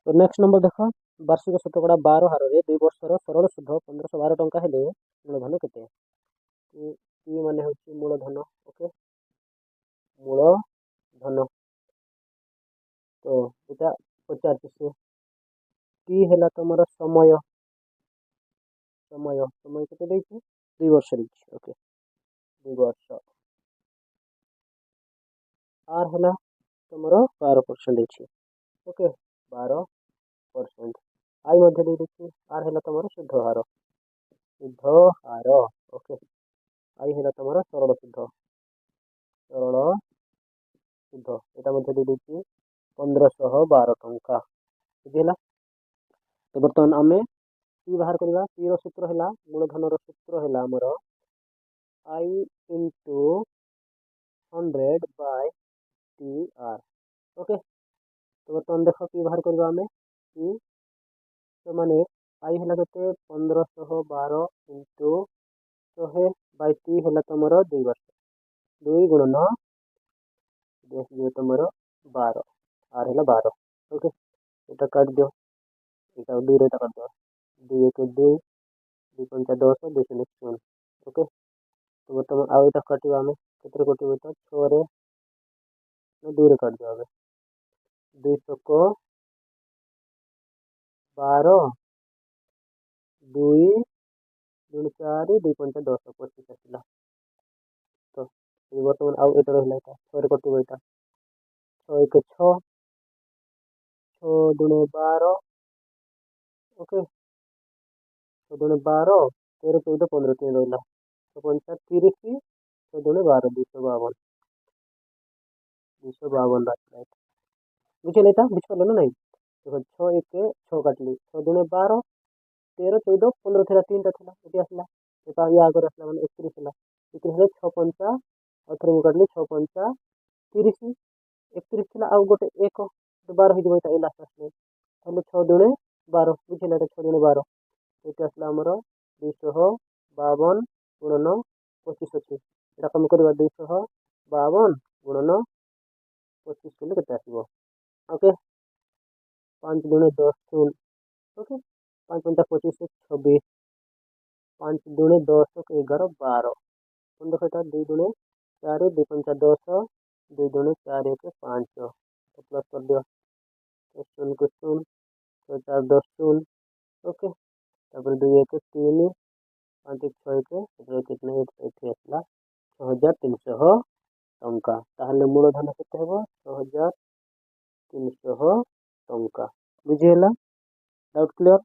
तो next number देख वार्षिक शतकड़ा 12 हार में 2 वर्षर सरल सुध 1512 टंका हेले मूलधन केते टी माने होची मूलधन ओके मूलधन तो एटा पचार से टी हेला तुमर समय समय समय केते देछि 2 वर्ष देछि ओके 2 वर्ष आर हेला तुमर 12% देछि ओके 12% आई मध्य दे देछि आर हेला तुमर शुद्ध हार ओके आई हेला तुमर सरल शुद्ध एटा मध्य दे देछि 1512 टंका बुझिला। तो बर्तमान आमे पी बाहर करवा पी रो सूत्र है मूलधन रो सूत्र है आमर I into 100 by T R okay. तो बर्तमान देख पी बाहर करवा आमे पी तो माने आई है के 1512 इंटू 100 बाय टी है तुम 2 वर्ष 2 गुणन तुम 12 आर है 12 ओके ये काट दियो এটা 2 रे काट दियो 2 1 2 2 5 10 2 1 0 ओके। तो बर्तमान आउ এটা काटिबा हमें केतरे कटिबो तो 6 रे 2 रे काट दियो हमें 200 को 12 2 2 4 2 5 10 25 आसिला। तो ये बर्तमान आउ एटा रहला एटा 6 रे कटिबो एटा 6 1 6 6 2 12 ओके 6 2 12 13 14 15 3 रहला तो 5 30 6 2 12 252 राइट बुझे था बुझे ना नहीं देखो 6 1 6 काटली 6 2 12 13 14 15 थी 3टा थी ये आसला ये आगे आसला मैंने 31 है 31 6 5 और थोड़े काटली 6 5 30 31 थी आउ गोटे 1 12 हो जाए लास्ट आसले ताहले 6 2 12 बुझे 6 2 12 ये आसला आमर 252 गुणन 25 अच्छी यहाँ कम करवा 252 गुणन 25 कले के आसो ओके 5 2 10 शून्य ओके 5 5 25 26 5 2 10 11 12 देख 2 2 4 2 5 10 2 2 4 1 5 तो प्लस कर दियो 0 को 0 तो 4 10 शून्य ओके 2 1 3 5 1 6 1 कितने आसला 6300 टंका ताहले मूलधन केते हेबो 6300 टंका बुझिहेला डाउट क्लियर।